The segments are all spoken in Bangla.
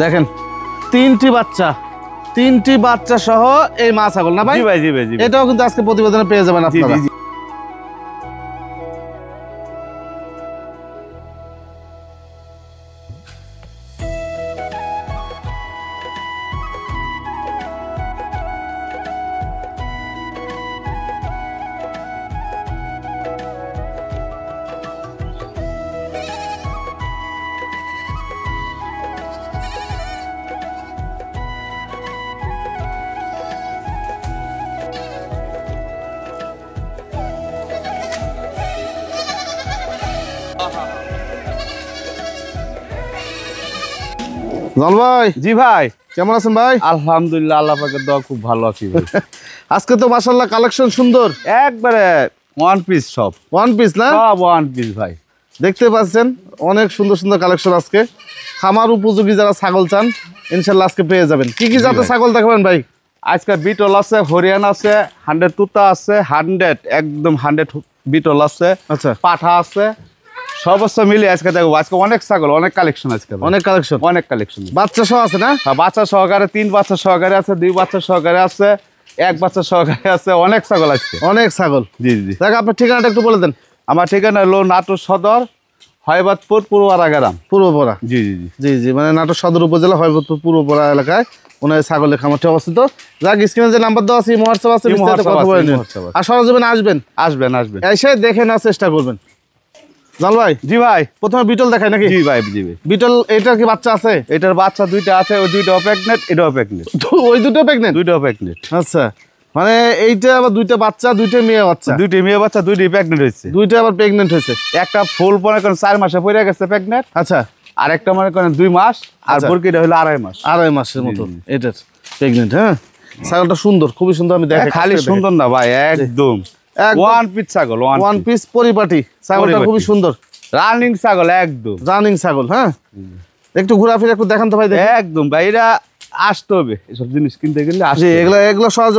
দেখেন তিনটি বাচ্চা সহ এই মা ছাগল না ভাই? জি ভাই, জি ভাই, জি। এটাও কিন্তু আজকে প্রতিবেদনে পেয়ে যাবেন আপনারা। জল ভাই, জি ভাই, কেমন আছেন ভাই? আলহামদুলিল্লাহ, আল্লাহ পাকের দোয়া খুব ভালো আছি ভাই। আজকে তো মাশাআল্লাহ কালেকশন সুন্দর, একবারে ওয়ান পিস সব। ওয়ান পিস না? সব ওয়ান পিস ভাই। দেখতে পাচ্ছেন অনেক সুন্দর সুন্দর কালেকশন আজকে। খামার উপযোগী যারা ছাগল চান ইনশাআল্লাহ আজকে পেয়ে যাবেন। কি কি জাতের ছাগল দেখাবেন ভাই? আজকে বিটল আছে, হরিয়ানা আছে, 100 তুতা আছে, 100 একদম 100 বিটল আছে, আচ্ছা, পাঠা আছে, সর্বোচ্চ মিলে আজকে দেখো। আজকে অনেক ছাগল, অনেক কালেকশন, আজকে অনেক কালেকশন। বাচ্চা সহ আছে না? বাচ্চা সহকারে 3 বাচ্চা সহকারে আছে, 2 বাচ্চা সহকারে আছে, 1 বাচ্চা সহকারে আছে, অনেক ছাগল আজকে। অনেক ছাগল। জি জি। দেখ আপনার ঠিকানাটা একটু বলে দেন। আমার ঠিকানা হলো নাটোর সদর, হয়বাদপুর, পূর্বপাড়া গ্রাম। পূর্বপাড়া? জি জি জি জি জি, মানে নাটোর সদর উপজেলা হয়বাদপুর পূর্বপাড়া এলাকায় ওনার ছাগলের খামারটি অবস্থিত। যাক, স্ক্রিনে যে নাম্বার দেওয়া আছে হোয়াটসঅ্যাপ আছে, বিস্তারিত কথা বলে নিন। আর সরজমিনে আসবেন, এসে দেখে নেওয়ার চেষ্টা করবেন। জাল ভাই, জি ভাই, প্রথমে বিটল দেখাই নাকি? জি ভাই, জি ভাই। বিটল এটার কি বাচ্চা আছে? এটার বাচ্চা 2টা আছে, ওই 2টাও প্রেগনেন্ট, এটাও প্রেগনেন্ট। ওই দুটো প্রেগনেন্ট? 2টাও প্রেগনেন্ট। আচ্ছা, মানে এইটা আবার 2টা বাচ্চা, 2টা মেয়ে বাচ্চা? 2টি মেয়ে বাচ্চা, 2টি প্রেগনেন্ট হয়েছে। 2টা আবার প্রেগনেন্ট হয়েছে? একটা ফুল মনে করেন 4 মাসে পড়ে গেছে প্রেগনেন্ট। আচ্ছা, আর একটা মনে করেন 2 মাস, আর বরকিটা হলো 2.5 মাস। 2.5 মাসের মতো এটার প্রেগনেন্ট। হ্যাঁ, ছাগলটা সুন্দর, খুবই সুন্দর। আমি দেখে খালি সুন্দর না ভাই, একদম ওয়ান পিস ছাগল, ওয়ান পিস পরিপাটি ছাগলটা খুবই সুন্দর। রানিং ছাগল, একদম রানিং ছাগল। হ্যাঁ, একটু ঘোরাফেরা একটু দেখান তো ভাই। একদম ভাই, এটা আসতে হবে, এসব জিনিস কিনতে গেলে এগুলো সহজে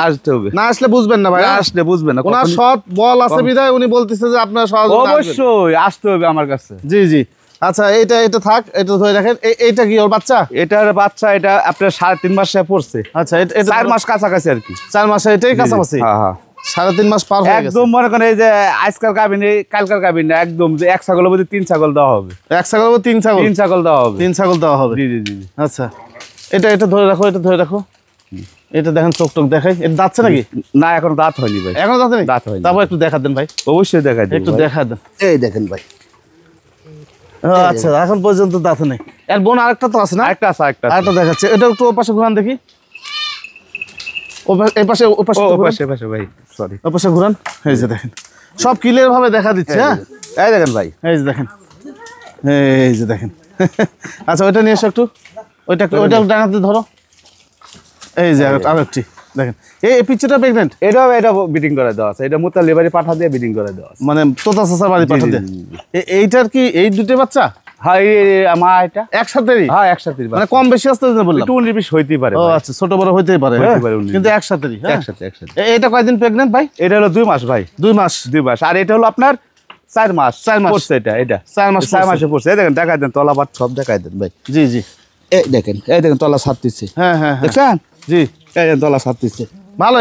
আসতে হবে, না আসলে বুঝবেন না ভাই, আসলে বুঝবেন না। ওনার সব বল আছে বিধায় উনি বলতেছে যে আপনার সহজে অবশ্যই আসতে হবে আমার কাছে। জি জি। আচ্ছা, এটা থাক, এটা ধরে রাখেন। এইটা কি ওর বাচ্চা? এটার বাচ্চা, এটা আপনার 3.5 মাসে পড়ছে। আচ্ছা, এটা 4 মাস কাছাকাছি আর কি। 4 মাসে এটাই কাছাকাছি। হ্যাঁ হ্যাঁ, 3.5 মাস পার হয়ে গেছে। একদম মনে করেন এই যে আজকাল গাবিনে, কালকার গাবিনে, একদম যে এক ছাগলের মধ্যে 3 ছাগল দেওয়া হবে। এক ছাগলের মধ্যে 3 ছাগল? 3 ছাগল দেওয়া হবে। 3 ছাগল দেওয়া হবে। জি জি জি। আচ্ছা, এটা ধরে রাখো, এটা দেখেন, চোখ দেখাই। এটা দাঁতছে নাকি? না, এখনো দাঁত হয়নি ভাই। এখনো দাঁত নেই? দাঁত হয়নি। তারপর একটু দেখা দেন ভাই। অবশ্যই দেখাই দেন, একটু দেখা দেন। এই দেখেন ভাই। আচ্ছা, এখন পর্যন্ত দাঁত নেই। এর বোন আরেকটা তো আছে না? আরেকটা দেখাচ্ছে। এটা একটু ওর পাশে ঘুরান দেখি। এই পাশে ভাই, সরি, ওর পাশে ঘুরান। এই যে দেখেন, সব ক্লিয়ার ভাবে দেখা দিচ্ছে। হ্যাঁ, এই দেখেন ভাই, এই যে দেখেন। আচ্ছা, ওইটা নিয়ে এসো একটু। ওইটা ডানাতে ধরো। এই যে আরেকটি দেখেন। এই পিচ্চিটা প্রেগনেন্ট? এটা বিডিং করে দেওয়া আছে। এটা মুতা লেবারি পাঠা দিয়ে বিডিং করে দেওয়া আছে, মানে তোতা চাচা বাড়ি পাঠা দিয়ে। এইটার কি এই দুটো বাচ্চা? হ্যাঁ, মা এটা একসাথেই? হ্যাঁ, একসাথেই। মানে কম বেশি আসতে বললাম, একটু 19-20 হইতেই পারে। ও আচ্ছা, ছোট বড় হইতেই পারে, কিন্তু একসাথেই। একসাথে। এটা কয়দিন প্রেগনেন্ট ভাই? এটা হলো 2 মাস ভাই। 2 মাস। আর এটা হলো আপনার 4 মাস। 4 মাস পড়ছে। এটা 4 মাসে পড়ছে। এই দেখেন, দেখাই দেন তলাবাট সব দেখাই দেন ভাই। জি জি, এই দেখেন তলা ছাড়তেছে। হ্যাঁ হ্যাঁ, দেখছেন? জি, এই দেখেন তলা ছাড়তেছে। ভালো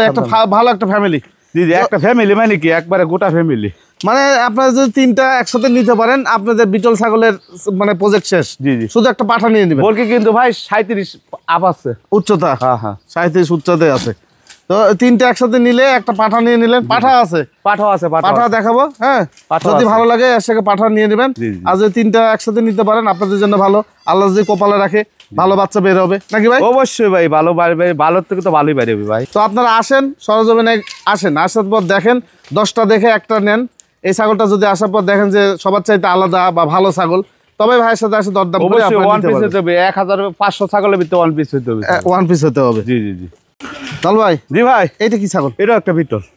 একটা ফ্যামিলি। জি জি, একটা ফ্যামিলি মানে কি, একবারে গোটা ফ্যামিলি। মানে আপনারা যদি 3টা একসাথে নিতে পারেন, আপনাদের বিটল ছাগলের মানে প্রজেক্ট শেষ। জি জি, শুধু একটা পাঠা নিয়ে নেবেন। বলকে কিন্তু ভাই 37 আপ আছে উচ্চতা। হ্যাঁ হ্যাঁ, 37 উচ্চতাতে আছে। তো 3টা একসাথে নিলে একটা পাঠা নিয়ে নিলেন। পাঠা আছে? পাঠা দেখাবো। হ্যাঁ, যদি ভালো লাগে এর সাথে পাঠা নিয়ে নেবেন। আর যদি 3টা একসাথে নিতে পারেন আপনাদের জন্য ভালো। আল্লাহ যদি কপালে রাখে ভালো বাচ্চা বের হবে নাকি ভাই? অবশ্যই ভাই, ভালো বাড়বে, ভালোর থেকে তো ভালোই বাড়বে ভাই। তো আপনারা আসেন, সরজমিনে আসার পর দেখেন, 10টা দেখে একটা নেন। এই ছাগলটা যদি আসার পর দেখেন যে সবার চাইতে আলাদা বা ভালো ছাগল, তবে ভাইয়ের সাথে আসে দরদাম করে আপনারা নিতে পারবেন। 1500 ছাগলের ভিতরে ওয়ান পিস হতে হবে। ওয়ান পিস হতে হবে। জি জি জি। চল ভাই। জি ভাই, এইটা কি ছাগল? এটা একটা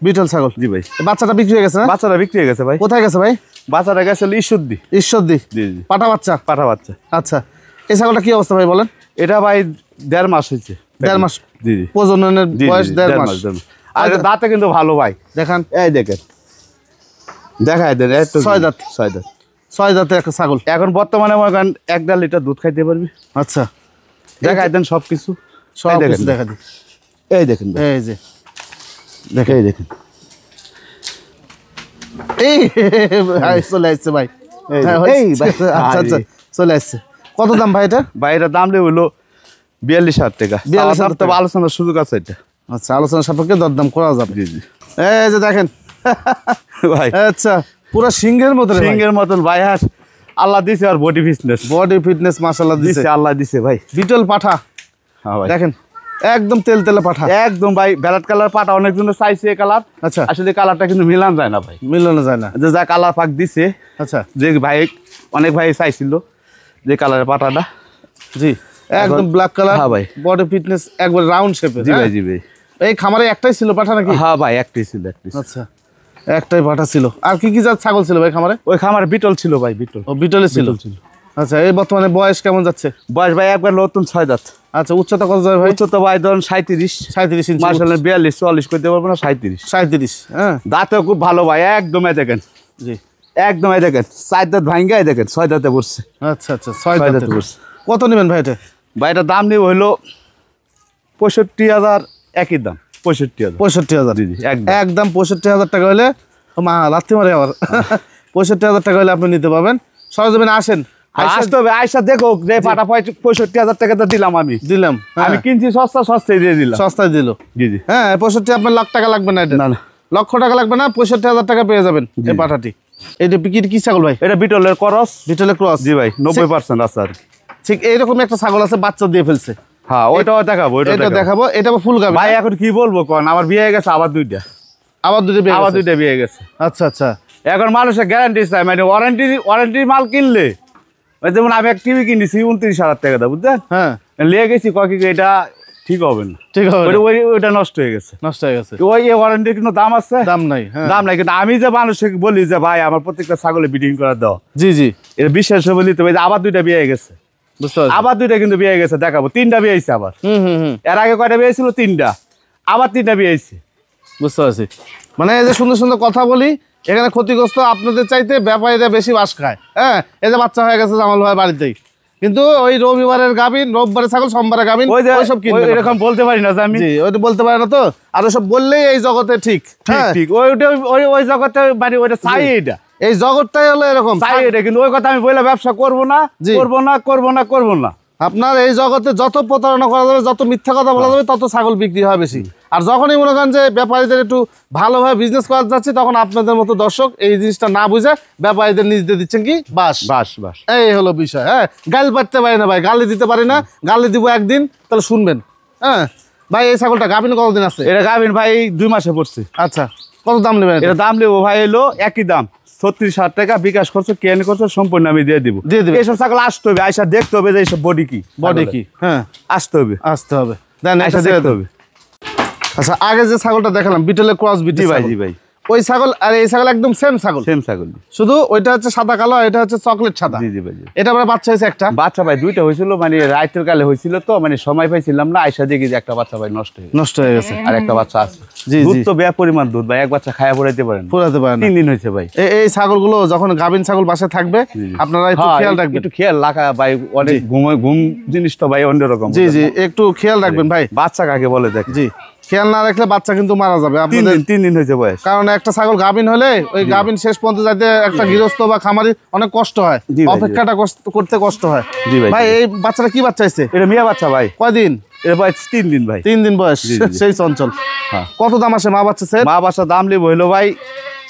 বিটল ছাগল। জি ভাই। বাচ্চাটা বিক্রি হয়ে গেছে না? বাচ্চাটা বিক্রি হয়ে গেছে ভাই। কোথায় গেছে ভাই? বাচ্চাটা গেছে ঈশ্বরদী। জি জি, পাঠা বাচ্চা। আচ্ছা, এই ছাগলটা কি অবস্থা ভাই বলেন? এটা ভাই 1.5 মাস হয়েছে। 1.5 মাস? জি জি, প্রজননের বয়স 1.5 মাস। আর দাঁতে কিন্তু ভালো ভাই। দেখান। এই দেখেন, দেখাই দেন। 6 দাঁত। 6 দাঁত। 6 দাঁতের একটা ছাগল। এখন বর্তমানে 1.5 লিটার দুধ খাইতে পারবি। আচ্ছা, দেখাই দেন সবকিছু। সব এই দেখেন কিছু দেখা দিই। এই দেখেন ভাই, এই যে এই দেখেন এই ভাই চলে আসছে ভাই। এই যে, হ্যাঁ, এই ভাই, আচ্ছা আচ্ছা চলে আসছে। কত দাম ভাই এটা? ভাই এটা দাম নেই হলো 42,000 টাকা। 42,000 তবে আলোচনার সুযোগ আছে এটা। আচ্ছা আলোচনা সাপেক্ষে দরদাম করা যাবে। জি জি এই যে দেখেন ভাই, আচ্ছা পুরো সিংহের মতো রে ভাই। সিংহের মতন ভাই, আর আল্লাহ দিছে আর বডি ফিটনেস বডি ফিটনেস মাশাআল্লাহ দিছে। দিছে, আল্লাহ দিছে ভাই। বিটল পাঠা হ্যাঁ ভাই, দেখেন একদম তেল তেলে পাঠা। একদম ভাই ব্যালেট কালার পাটা, অনেকজন চাইছে এই কালার। আচ্ছা আসলে কালারটা কিন্তু মিলান যায় না ভাই, মিলানো যায় না। যে যা কালার পাক দিছে, আচ্ছা যে ভাই অনেক ভাই চাইছিল যে কালারের পাটাটা। জি একদম ব্ল্যাক কালার। হ্যাঁ ভাই। বডি ফিটনেস একবার রাউন্ড শেপে। জি ভাই, জি ভাই। এই খামারে একটাই ছিল পাঠা নাকি? হ্যাঁ ভাই, একটাই ছিল, একটাই ছিল। আচ্ছা একটাই পাঠা ছিল। আর কি কি জাত ছাগল ছিল ভাই খামারে? ওই খামার বিটল ছিল ভাই, বিটল। ও বিটলে ছিল। ছিল। আচ্ছা এই বর্তমানে বয়স কেমন যাচ্ছে? বয়স ভাই একবার নতুন 6 দাঁত। আচ্ছা উচ্চতা কত যাবে ভাই? উচ্চতা ভাই ধরুন 37, 37 ইঞ্চি। মাশাআল্লাহ 42 44 করতে পারবো না, 37। 37 হ্যাঁ দাঁতেও খুব ভালো ভাই, একদম এই দেখেন, জি একদম এই দেখেন 4 দাঁত ভাঙ্গাই দেখেন 6 দাঁতে পড়ছে। আচ্ছা আচ্ছা 6 ছয় দাঁতে দাঁতে পড়ছে। কত নেবেন ভাই এটা? ভাই এটার দাম নিব হইলো 65,000, একই দাম 65,000। 65,000 জি জি, একদম। একদম 65,000 টাকা হলে ও মা লাথি মারে আবার 65,000 টাকা হলে আপনি নিতে পারবেন। সরজমিনে আসেন। আসতে হবে, আয়সা দেখো যে পাটা 65,000 টাকা তো দিলাম আমি। দিলাম আমি কিনছি সস্তা, সস্তায় দিয়ে দিলাম। সস্তায় দিল। জি জি। হ্যাঁ 65 আপনার লাখ টাকা লাগবে না এটা। না না, লক্ষ টাকা লাগবে না, 65,000 টাকা পেয়ে যাবেন এই পাঠাটি। এটা কি ছাগল ভাই? এটা বিটলের করস। বিটলে ক্রস। জি ভাই, 90% আছে আর কি। ঠিক এইরকম একটা ছাগল আছে বাচ্চা দিয়ে ফেলছে। হ্যাঁ ওইটাও দেখাবো, এটা ওইটাও দেখাবো। দেখাবো। এটা ফুল গাবে ভাই এখন কি বলবো কোন, আমার বিয়ে হয়ে গেছে আবার দুইটা, আবার দুটো পেয়ে আবার গেছে। দুইটা বিয়ে গেছে। আচ্ছা আচ্ছা এখন মানুষের গ্যারান্টি চাই, মানে ওয়ারেন্টি মাল কিনলে, ওই যেমন আমি এক টিভি কিনেছি 29,000 টাকা দা, বুঝলেন? হ্যাঁ লিয়ে গেছি কয় কি এটা ঠিক হবে না, ঠিক হবে না। ওইটা নষ্ট হয়ে গেছে। নষ্ট হয়ে গেছে। ওই ওয়ারেন্টির কিন্তু দাম আছে, দাম নাই। হ্যাঁ দাম নাই। কিন্তু আমি যে মানুষকে বলি যে ভাই আমার প্রত্যেকটা ছাগলে বিডিং করে দাও, জি জি এটা বিশ্বাস হবে নিতে হবে। আবার দুইটা বিয়ে গেছে, বুঝতে পারছি। আবার দুইটা কিন্তু বিয়ে গেছে, দেখাবো। 3টা বিয়ে হয়েছে আবার। হুম এর আগে কয়টা বিয়ে ছিল? 3টা, আবার 3টা বিয়ে হয়েছে। বুঝতে পারছি। মানে এই যে সুন্দর সুন্দর কথা বলি, এখানে ক্ষতিগ্রস্ত আপনাদের চাইতে ব্যাপারীরা বেশি বাস খায়। হ্যাঁ এই যে বাচ্চা হয়ে গেছে জামাল ভাই বাড়িতেই, কিন্তু ওই রবিবারের গাবিন, রোববারে ছাগল, সোমবারে গাবিন, ওই যে ওইসব কিনবে না। এরকম বলতে পারি না যে আমি। জি ওইটা বলতে পারে না তো। আর ওসব বললেই এই জগতে ঠিক। ঠিক হ্যাঁ ঠিক, ওই জগতে মানে ওইটা চাই, এটা এই জগৎটাই হলো এরকম। চাই এটা, কিন্তু ওই কথা আমি বলে ব্যবসা করবো না, জি। করবো না, করবো না, করবো না। আপনার এই জগতে যত প্রতারণা করা যাবে, যত মিথ্যা কথা বলা যাবে, তত ছাগল বিক্রি হয় বেশি। আর যখনই মনে করেন যে ব্যাপারীদের একটু ভালোভাবে বিজনেস করা যাচ্ছে, তখন আপনাদের মতো দর্শক এই জিনিসটা না বুঝে ব্যাপারীদের নিজ দিয়ে দিচ্ছেন কি বাস। বাস বাস, এই হলো বিষয়। হ্যাঁ গালি পারতে পারি না ভাই, গালি দিতে পারি না, গালি দিব একদিন, তাহলে শুনবেন। হ্যাঁ ভাই এই ছাগলটা গাভিন কতদিন আছে? এটা গাভিন ভাই 2 মাসে পড়ছে। আচ্ছা কত দাম নেবেন? এটা দাম নেবো ভাই এলো একই দাম 36,000 টাকা। বিকাশ করছো, কেন করছো, সম্পূর্ণ আমি দিয়ে দিব। দিয়ে দিবেন। এইসব ছাগল আসতে হবে, আইসা দেখতে হবে যে এইসব বডি কি, বডি কি। হ্যাঁ আসতে হবে, আসতে হবে, দেন আইসা দেখতে হবে। আচ্ছা আগে যে ছাগলটা দেখালাম বিটলের ক্রস বিটি জি ভাই, ছাগল, জি ভাই, ওই ছাগল আর এই ছাগল একদম সেম ছাগল, সেম ছাগল। শুধু ওইটা হচ্ছে সাদা কালো, এটা হচ্ছে চকলেট সাদা। জি জি ভাই, জি। এটা আবার বাচ্চা হয়েছে একটা। বাচ্চা ভাই 2টা হয়েছিল, মানে রাতের কালে হয়েছিল তো, মানে সময় পাইছিলাম না, আইসা দেখি যে একটা বাচ্চা ভাই নষ্ট হয়ে গেছে, নষ্ট হয়ে গেছে। আর একটা বাচ্চা আছে। জি দুধ জি তো বেয়া পরিমাণ দুধ ভাই, এক বাচ্চা খায়া পড়াইতে পারেন, পুরাতে পারে না। 3 দিন হয়েছে ভাই। এই ছাগলগুলো যখন গাভিন ছাগল বাসায় থাকবে, আপনারা একটু হ্যাঁ, খেয়াল রাখবেন। একটু খেয়াল রাখা ভাই, অনেক ঘুম জিনিস তো ভাই অন্যরকম। জি জি একটু খেয়াল রাখবেন ভাই। বাচ্চা কাকে বলে দেখ। জি খেয়াল না রাখলে বাচ্চা কিন্তু মারা যাবে আপনাদের। 3 দিন হয়েছে বয়স। কারণ একটা ছাগল গাভিন হলে ওই গাভিন শেষ পর্যন্ত যাইতে একটা গৃহস্থ বা খামারি অনেক কষ্ট হয়, জি ভাই, অপেক্ষাটা করতে কষ্ট হয়। জি ভাই, ভাই এই বাচ্চাটা কি বাচ্চা হয়েছে? এটা মেয়ে বাচ্চা ভাই, কয়দিন? এর বয়স 3 দিন ভাই। 3 দিন বয়স। জি, জি। সেই চঞ্চল। হ্যাঁ। কত দাম আসে মা বাচ্চা সেট? মা বাচ্চা দাম লিব হইলো ভাই,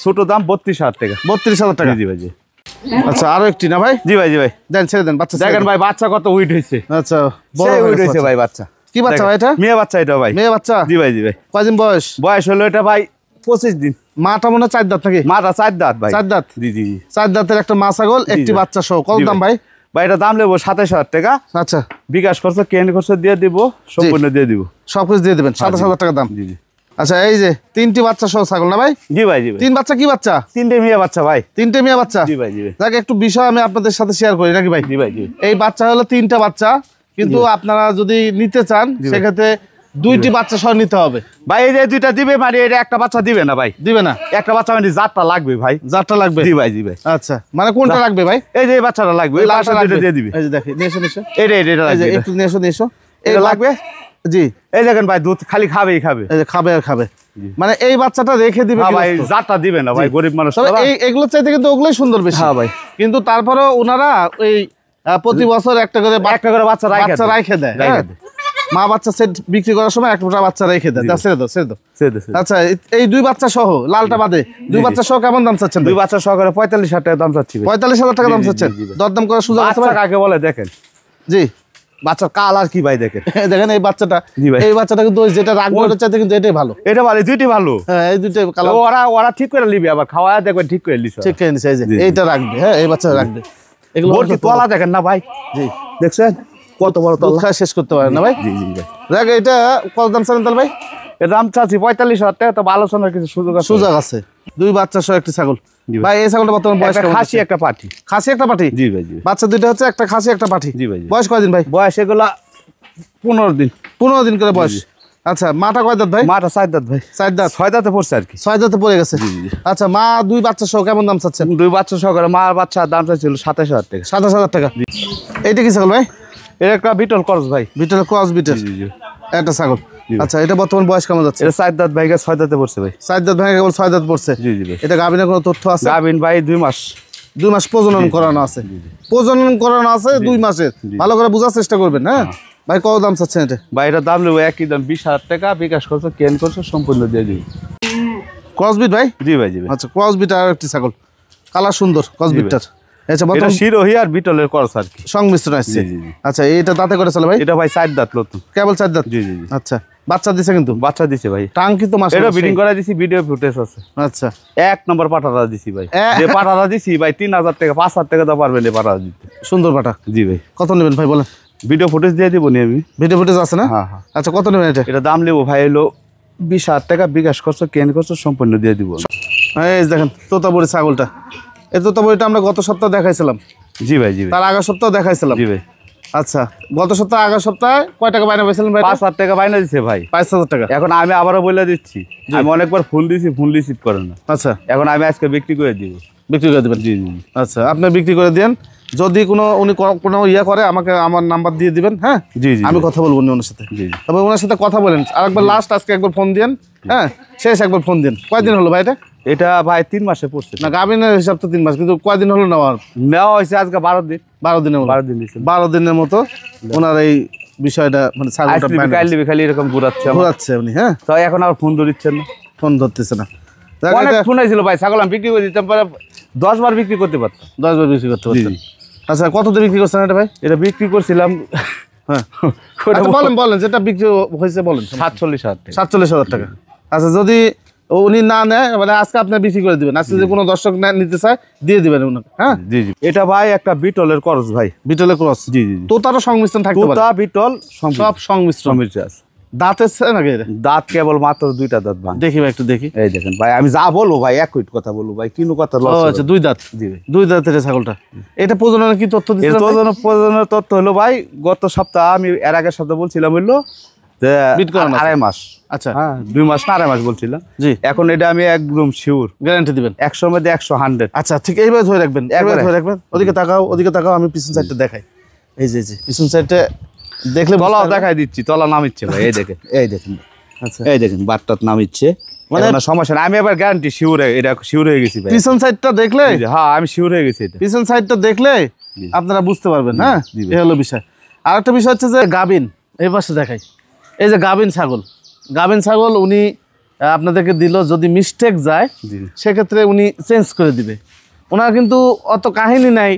ছোট দাম 32,000 টাকা। 32,000 টাকা। জি ভাই, জি। আচ্ছা আরো একটি না ভাই? জি ভাই, জি ভাই, দেন ছেড়ে দেন বাচ্চা ছেড়ে দেখেন দেন। ভাই বাচ্চা কত উইট হয়েছে। আচ্ছা বড় সেই হয়ে উইট গেছে হয়েছে বাচ্চা। ভাই বাচ্চা। কি বাচ্চা ভাই এটা? মেয়ে বাচ্চা এটা ভাই। মেয়ে বাচ্চা। জি ভাই, জি ভাই। কয়দিন বয়স? বয়স হলো এটা ভাই 25 দিন। মাটা মনে হয় 4 দাঁত নাকি? মাটা 4 দাঁত ভাই। 4 দাঁত। জি জি, 4 দাঁতের একটা মা ছাগল, একটি জি। বাচ্চা সহ। কত জি দাম ভাই? ভাই এটা দাম নেবো 27,000 টাকা। আচ্ছা বিকাশ খরচ, কেন খরচ দিয়ে দিব, সম্পূর্ণ দিয়ে দিব। সবকিছু দিয়ে দেবেন। 27,000 টাকা দাম। জি জি, আচ্ছা এই যে 3টি বাচ্চা সহ ছাগল না ভাই? জি ভাই, জি ভাই। 3 বাচ্চা কি বাচ্চা? 3টে মেয়ে বাচ্চা ভাই। 3টে মেয়ে বাচ্চা। জি ভাই, জি ভাই। যাক একটু বিষয় আমি আপনাদের সাথে শেয়ার করি নাকি ভাই? জি ভাই, জি। এই বাচ্চা হলো 3টা বাচ্চা, কিন্তু আপনারা যদি নিতে চান সেক্ষেত্রে দুইটি বাচ্চা সহ নিতে হবে ভাই। এই যে দুইটা দিবে মানে এটা একটা বাচ্চা দিবে না ভাই, দিবে না একটা বাচ্চা মানে জাতটা লাগবে ভাই, জাতটা লাগবে। জি ভাই, জি ভাই। আচ্ছা মানে কোনটা লাগবে ভাই? এই যে এই বাচ্চাটা লাগবে, এই লালটা বাচ্চা দুটো লাগবে। দিয়ে দিবে। এই যে দেখি নিয়ে এসো নিয়ে এসো। এটা এই যে লাগবে, একটু নিয়ে এসো এটা লাগবে। জি এই দেখেন ভাই দুধ খালি খাবেই খাবে, এই যে খাবে আর খাবে, মানে এই বাচ্চাটা রেখে দিবে হ্যাঁ ভাই, গৃহস্থ। জাতটা দিবে না ভাই, গরিব মানুষ তবে তোরা। এগুলো চাইতে কিন্তু ওগুলোই সুন্দর বেশি। হ্যাঁ ভাই। কিন্তু তারপরেও ওনারা ওই প্রতি বছর একটা করে একটা করে বাচ্চা বাচ্চা রাইখে দেয়। হ্যাঁ। মা বাচ্চা সেট বিক্রি করার সময় একটা বাচ্চা রেখে দেয়। ছেড়ে দাও ছেড়ে দাও। আচ্ছা এই দুই বাচ্চা সহ লালটা বাদে দুই বাচ্চা সহ কেমন দাম চাচ্ছেন? দুই বাচ্চা সহকারে 45,000 টাকা দাম চাচ্ছি ভাই। 45,000 টাকা দাম চাচ্ছেন। দরদাম করার সুযোগ আছে বাচ্চা ভাই? কাকে বলে দেখেন, জি বাচ্চার কালার কি ভাই দেখেন, দেখেন এই বাচ্চাটা, জি ভাই। এই বাচ্চাটা কিন্তু ওই যেটা রাখবো ওটার চাইতে কিন্তু এটাই ভালো। এটা ভালো, দুইটি ভালো। হ্যাঁ এই দুইটাই কালার ওরা ঠিক করে নিবি, আবার খাওয়া দেখবেন ঠিক করে নিছে। ঠিক করে নিছে। এই যে এইটা রাখবে, হ্যাঁ এই বাচ্চা রাখবে। এগুলো ভর্তি তলা দেখেন না ভাই, জি দেখছেন কত বড় দুধ তলা। খাওয়া শেষ করতে পারে না ভাই। জি জি ভাই। দেখ এটা কত দাম চাচ্ছেন তাহলে ভাই? এর দাম চাচ্ছি 45,000 টাকা, তো আলোচনার কিছু সুযোগ আছে। সুযোগ আছে। দুই বাচ্চা সহ একটি ছাগল জি ভাই। ভাই। এই ছাগলটা বর্তমান বয়স একটা কেমন? খাসি একটা পাঠি। খাসি একটা পাঠি? জি ভাই, জি। বাচ্চা দুইটা হচ্ছে, একটা খাসি একটা পাঠি। জি ভাই, জি। বয়স কয়দিন ভাই? বয়স এগুলা 15 দিন। 15 দিন করে বয়স। আচ্ছা মাটা কয় দাঁত ভাই? মাটা 4 দাঁত ভাই, 4 দাঁত। 6 দাঁতে পড়ছে আর কি। 6 দাঁতে পড়ে গেছে। আচ্ছা মা দুই বাচ্চা সহ কেমন দাম চাচ্ছেন? দুই বাচ্চা সহকারে মার বাচ্চা দাম চাইছিল 27,000 টাকা। 27,000 টাকা। এইটা কি ছাগল ভাই? এর একটা বিটল খরচ ভাই। বিটেল ক্রস বিটেল জি জি। একটা ছাগল। আচ্ছা এটা বর্তমান বয়স কেমন যাচ্ছে? এটা 4 দাঁত ভাই, 6 দাঁতে পড়ছে ভাই। 4 দাঁত ভেঙে কেবল 6 দাঁত পড়ছে। জি জি ভাই। এটা গাভিনের কোনো তথ্য আছে? গাভিন ভাই 2 মাস। 2 মাস প্রজনন করানো আছে। প্রজনন করানো আছে 2 মাসের। ভালো করে বোঝার চেষ্টা করবেন। হ্যাঁ ভাই কত দাম চাচ্ছেন এটা? ভাই এটার দাম নেবো একই দাম 20,000 টাকা, বিকাশ করছো কেন করছো সম্পূর্ণ দিয়ে দিবি। ক্রসবিট ভাই? জি ভাই, জি ভাই। আচ্ছা ক্রসবিট আর একটি ছাগল, কালার সুন্দর ক্রসবিটটার। আচ্ছা এটা বর্তমান শিরোহী আর বিটলের খরচ আর কি। সংমিশ্রণ আসছে। জি, জি, জি। আচ্ছা এইটা দাঁতে করে চলে ভাই? এটা ভাই 4 দাঁত নতুন। কেবল 4 দাঁত? জি জি জি। আচ্ছা বাচ্চা দিছে কিন্তু? বাচ্চা দিছে ভাই। টাঙ্কি তো মাস এটা ব্রিডিং করা দিছি, ভিডিও ফুটেজ আছে। আচ্ছা এক নম্বর পাঠাটা দিছি ভাই। যে পাঠাটা দিছি ভাই 3,000 টাকা 5,000 টাকা দাও পারবেন এই পাঠাটা দিতে। সুন্দর পাটা। জি ভাই। কত নেবেন ভাই বলেন? ভিডিও ফুটেজ দিয়ে দিব নি আমি। ভিডিও ফুটেজ আছে না? হ্যাঁ হ্যাঁ। আচ্ছা কত নেবেন এটা? এটা দাম নেবো ভাই হলো 20,000 টাকা, বিকাশ করছো কেন করছো সম্পূর্ণ দিয়ে দিব। এই দেখেন তোতাপুরি ছাগলটা। এই তোতাপুরিটা আমরা গত সপ্তাহে দেখাইছিলাম, জি ভাই, জি ভাই। তার আগের সপ্তাহে দেখাইছিলাম। জি ভাই। আচ্ছা গত সপ্তাহে আগের সপ্তাহে কয় টাকা বাইনা পাইছিলেন ভাই? 5,000 টাকা বাইনা দিছে ভাই। 5,000 টাকা। এখন আমি আবারও বলে দিচ্ছি, আমি অনেকবার ফুল দিছি, ফুল রিসিভ করে না। আচ্ছা এখন আমি আজকে বিক্রি করে দিব। বিক্রি করে দেবেন? জি জি। আচ্ছা আপনি বিক্রি করে দেন। যদি উনি কোনো ইয়া করে আমাকে আমার নাম্বার দিয়ে দিবেন। হ্যাঁ জি জি। আমি কথা বলবো ওনার সাথে। জি। তবে ওনার সাথে কথা বলেন আরেকবার, লাস্ট আজকে একবার ফোন দিন। হ্যাঁ শেষ একবার ফোন দিন। কয়দিন হলো ভাই এটা? এটা ভাই 3 মাসে পড়ছে না গাভিনের হিসাব তো 3 মাস, কিন্তু কয়দিন হলো নেওয়ার? নেওয়া হয়েছে আজকে 12 দিন। 12 দিনের মতো। 12 দিন দিয়েছে। 12 দিনের মতো ওনার এই বিষয়টা মানে ছাগলটা আইসক্রিম কাইলি খালি এরকম ঘুরাচ্ছে আমার। ঘোরাচ্ছে উনি। হ্যাঁ তো এখন আর ফোন ধরিচ্ছেন না। ফোন ধরতেছে না। দেখ, অনেক এটা ফোন আইছিল ভাই, ছাগল আমি বিক্রি করে দিতাম, পরে 10 বার বিক্রি করতে পারতাম। 10 বার বিক্রি করতে পারতেন। আচ্ছা কত দিয়ে বিক্রি করছেন এটা ভাই? এটা বিক্রি করছিলাম হ্যাঁ আচ্ছা বলেন যেটা বিক্রি হয়েছে বলেন। 47,000 টাকা। 47,000 টাকা। আচ্ছা যদি উনি না নেয় মানে আজকে আপনি বিক্রি করে দিবেন, আজকে যদি কোনো দর্শক নিতে চায় দিয়ে দিবেন উনাকে। হ্যাঁ জি জি। এটা ভাই একটা বিটলের খরচ ভাই। বিটলে ক্রস। জি জি। তো তারও সংমিশ্রণ থাকতে পারে। তোতা বিটল সব সংমিশ্রণ। সমৃদ্ধ আছে। দাঁতের ছে নাকি এটা? দাঁত কেবল মাত্র 2টা দাঁত ভাঙ। দেখি ভাই একটু দেখি। এই দেখেন ভাই, আমি যা বলবো ভাই একই কথা বলবো ভাই, কিনো কথা ও লস। আচ্ছা 2 দাঁত। জি ভাই। 2 দাঁতের এই ছাগলটা। এটা প্রজননের কি তথ্য এর দিচ্ছেন? প্রজননের তথ্য হলো ভাই, গত সপ্তাহে আমি এর আগের সপ্তাহে বলছিলাম হইলো যে বিট করানো আছে। 2.5 মাস। আচ্ছা হ্যাঁ 2 মাস না 2.5 মাস বলছিলাম। জি এখন এটা আমি একদম শিওর গ্যারান্টি দিবেন? 100 মধ্যে 100 100। আচ্ছা ঠিক এইভাবে ধরে রাখবেন, এইভাবে একবারে। ধরে রাখবেন। ওদিকে তাকাও আমি পিছন সাইডটা দেখাই। এই যে পিছন সাইডটা দেখলে তলাও দেখাই দিচ্ছি, তলা নামিচ্ছে ভাই, এই দেখেন এই দেখেন। আচ্ছা এই দেখেন বাটটাত নামিচ্ছে, মানে সমস্যা না। আমি এবার গ্যারান্টি শিওর, এটা শিওর হয়ে গেছি ভাই। পিছন সাইডটা দেখলে, এই যে, হ্যাঁ আমি শিওর হয়ে গেছি এটা। পিছন সাইডটা দেখলে আপনারা বুঝতে পারবেন। হ্যাঁ এই হলো বিষয়। আরেকটা বিষয় হচ্ছে যে গাবিন, এই পাশে দেখাই। এই যে গাবিন ছাগল উনি আপনাদেরকে দিল, যদি মিস্টেক যায় জি। সেক্ষেত্রে উনি চেঞ্জ করে দিবে। ওনার কিন্তু অত কাহিনী নাই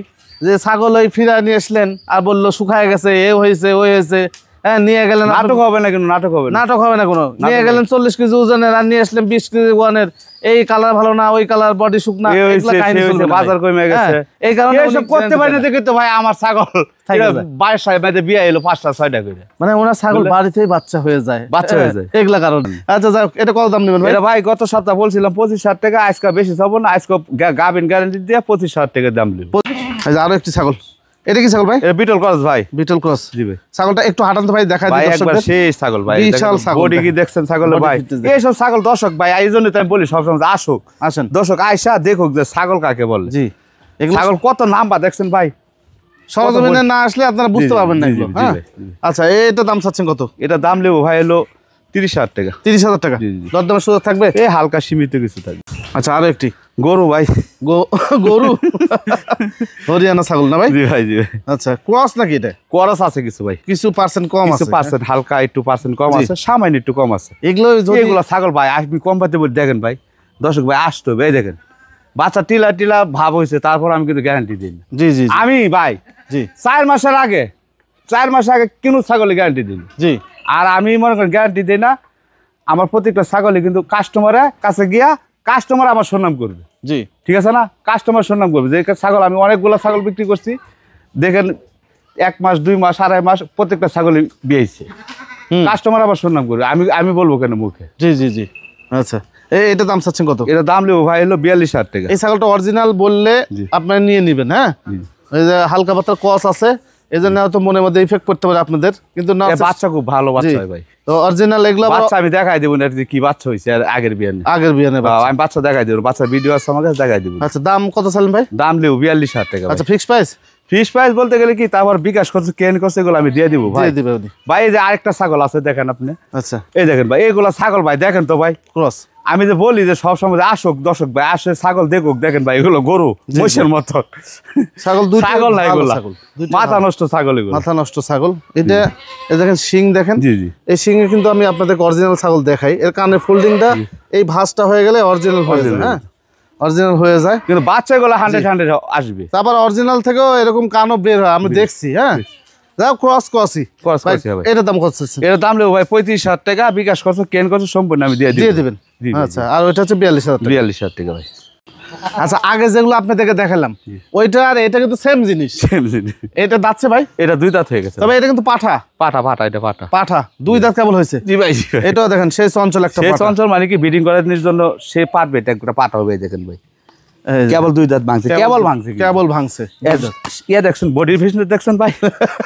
যে ছাগল ওই ফিরা নিয়ে আসলেন আর বললো শুকায় গেছে, এ হয়েছে ওই হয়েছে। হ্যাঁ নিয়ে গেলেন, নাটক হবে না কিন্তু, নাটক হবে না। নাটক হবে না কোনো। নিয়ে গেলেন 40 কেজি ওজনের আর নিয়ে আসলেন 20 কেজি ওজনের, এই কালার ভালো না ওই কালার বডি শুকনা, এ হইছে, এগুলা কাহিনী সে হইছে, চলবে না বাজার ভাই। কমে গেছে। হ্যাঁ, এই কারণে এসব উনি করতে পারি না দেখে তো ভাই আমার ছাগল থাকে যায়। 22 সালে মধ্যে বিয়ে এলো 5টা 6টা করে। মানে ওনার ছাগল বাড়িতেই বাচ্চা হয়ে যায়। বাচ্চা হয়ে যায়। এগুলা কারণ। আচ্ছা যাই হোক, এটা কত দাম নেবেন ভাই? এটা ভাই গত সপ্তাহ বলছিলাম 25,000 টাকা, আজকে বেশি যাবো না, আজকে গাবিন গ্যারান্টি দিয়ে 25,000 টাকা দাম নেব। এই যে আরো একটি ছাগল, এটা কি ছাগল ভাই? এটা বিটল ক্রস ভাই। বিটল ক্রস। জি ভাই। ছাগলটা একটু হাঁটান তো ভাই, দেখাই ভাই দিই একবার দর্শকদের। শেষ ছাগল ভাই, বিশাল ছাগল। বডি কি দেখছেন ছাগলের Body ভাই? fitness দেখেন। এইসব ছাগল দর্শক ভাই এই জন্য তো আমি বলি সবসময় আসুক, আসেন দর্শক আয়সা দেখুক যে ছাগল কাকে বলে। জি, এগুলো ছাগল কত নাম্বার দেখছেন ভাই, সরজমিনে না আসলে আপনারা বুঝতে জি, পারবেন না জি, এগুলো। জি, হ্যাঁ জি ভাই, জি। আচ্ছা, এটা দাম চাচ্ছেন কত? এটা দাম লেবো ভাই হলো 30,000 টাকা। 30,000 টাকা। জি, জি। দরদামের সুযোগ থাকবে? এই হালকা সীমিত কিছু থাকবে। আচ্ছা, আরো একটি গরু ভাই। গরু হরিয়ানা ছাগল না ভাই? জি ভাই, জি ভাই। আচ্ছা, ক্রস নাকি এটা? করস আছে কিছু ভাই, কিছু পার্সেন্ট কম কিছু আছে। পার্সেন্ট হালকা একটু পার্সেন্ট কম জি। আছে, সামান্য একটু কম আছে। এগুলো যদি এগুলো ছাগল ভাই আপনি কম্পারেটিভ দেখেন ভাই, দর্শক ভাই আসতে হবে। এই দেখেন বাচ্চা টিলা টিলা ভাব হয়েছে, তারপর আমি কিন্তু গ্যারান্টি দিই না। জি জি জি, আমি ভাই জি 4 মাসের আগে 4 মাস আগে কিনু ছাগলে গ্যারান্টি দিই। জি আর আমি মনে করেন গ্যারান্টি দিই না, আমার প্রত্যেকটা ছাগলে কিন্তু কাস্টমারের কাছে গিয়া কাস্টমার আমার সুনাম করবে। জি ঠিক আছে না, কাস্টমার সুনাম করবে যে ছাগল আমি অনেকগুলো ছাগল বিক্রি করছি, দেখেন 1 মাস 2 মাস 2.5 মাস প্রত্যেকটা ছাগলই বিয়েছে, কাস্টমার আবার সুনাম করবে। আমি বলবো কেন মুখে? জি জি জি। আচ্ছা, এটা দাম চাচ্ছেন কত? এটা দাম নেবো ভাই হলো 42,000 টাকা। এই ছাগলটা অরিজিনাল বললে জি। আপনারা নিয়ে নেবেন। হ্যাঁ, জি। এই যে হালকা পাতলা কস আছে, এই জন্য হয়তো মনের মধ্যে ইফেক্ট করতে পারে আপনাদের, কিন্তু না। এ বাচ্চা খুব ভালো বাচ্চা হয় ভাই। তো অরিজিনাল এগুলো আবার বাচ্চা আমি দেখাই দেবো না যে কি বাচ্চা হয়েছে আগের বিয়ে। আগের বিয়ানে বাচ্চা। আমি বাচ্চা দেখাই দেবো, বাচ্চার ভিডিও আছে আমার কাছে, দেখাই দেবো। আচ্ছা, দাম কত চাইলেন ভাই? দাম নেবো 42,000 টাকা। আচ্ছা, ফিক্স প্রাইস ফিস প্রাইস বলতে গেলে কি, তারপর বিকাশ করছে কেন করছে এগুলো আমি দিয়ে দিব ভাই। দিয়ে দিবে উনি। ভাই এই যে আরেকটা ছাগল আছে দেখেন আপনি, আচ্ছা, এই দেখেন ভাই এইগুলা ছাগল ভাই দেখেন তো ভাই। ক্রস। আমি যে বলি যে সব সময় আসুক দর্শক ভাই আসে ছাগল দেখুক, দেখেন ভাই এগুলো গরু মহিষের মতো ছাগল দুইটা ছাগল না ভালো এগুলা, ছাগল, দুইটা মাথা ভালো। নষ্ট ছাগল এগুলো। মাথা নষ্ট ছাগল। এটা এই দেখেন শিং দেখেন। জি জি এই শিংয়ে কিন্তু আমি আপনাদের অরিজিনাল ছাগল দেখাই, এর কানের ফোল্ডিংটা এই ভাঁজটা হয়ে গেলে অরিজিনাল হয়ে যায়। হ্যাঁ, অরিজিনাল হয়ে যায়। কিন্তু বাচ্চা এগুলো 100 আসবে। তারপর অরিজিনাল থেকেও এরকম কানও বের হয়, আমি দেখছি। হ্যাঁ, যাও ক্রস ক্রসই। Cross cross-ই হবে। এটার দাম কত চাচ্ছেন? এর দাম নেবো ভাই 35,000 টাকা, বিকাশ করছে কেন করছে সম্পূর্ণ আমি দিয়ে দিয়ে দিবেন। জি, জি, আচ্ছা, আর ওইটা হচ্ছে 42,000 টাকা। 42,000 টাকা ভাই। আচ্ছা, আগে যেগুলো আপনাদেরকে দেখালাম ওইটা আর এটা কিন্তু সেম জিনিস। এটা দাঁতছে ভাই, এটা 2 দাঁত হয়ে গেছে। তবে এটা কিন্তু পাঠা। পাঠা পাঠা এটা পাঠা। পাঠা 2 দাঁত কেবল হয়েছে। জি ভাই, জি ভাই। এটাও দেখেন সেই চঞ্চল একটা সেই পাঠা। চঞ্চল মানে কি ব্রিডিং করার জন্য সে পারবে, এটা একটা পাঠা হবে। দেখেন ভাই এই যে, কেবল 2 দাঁত ভাঙছে, কেবল ভাঙছে কেবল ভাঙছে। ইয়া দেখছেন বডির ফিটনেস দেখছেন ভাই,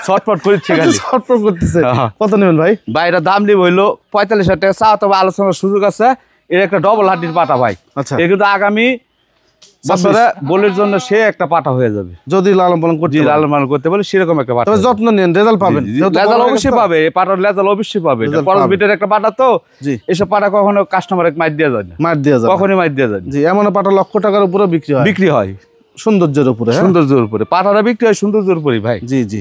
শর্টপট করছে খালি। শর্টপট করতেছে। হ্যাঁ। কত নেবেন ভাই? ভাই এটা দাম নিব হইলো 45,000 টাকা চা, তবে আলোচনার সুযোগ আছে। এর একটা ডবল হাড্ডির পাটা ভাই। আচ্ছা, এর কিন্তু আগামী বছরে বলির জন্য সে একটা পাটা হয়ে যাবে, যদি লালন পালন করতে জি পারেন। লালন পালন করতে বলে সেরকম একটা পাটা। তবে যত্ন নিন, রেজাল্ট পাবেন। যেহেতু লেজাল বড় হয়ে অবশ্যই গেছে তো। পাবে, এই পাটার লেজাল অবশ্যই পাবে। রেজাল্ট পরশ পাবে। বিটের একটা পাটা তো, জি, এসব পাটা কখনো কাস্টমার মাইর দেওয়া যায় না, মার দিয়ে যাবে। কখনই মাইর দেওয়া যায় না। জি, এমন পাটা লক্ষ টাকার উপরে বিক্রি হয়, বিক্রি হয় সৌন্দর্যের উপরে। হ্যাঁ? সৌন্দর্যের উপরে, পাটারা বিক্রি হয় সৌন্দর্যের উপরে ভাই। জি জি।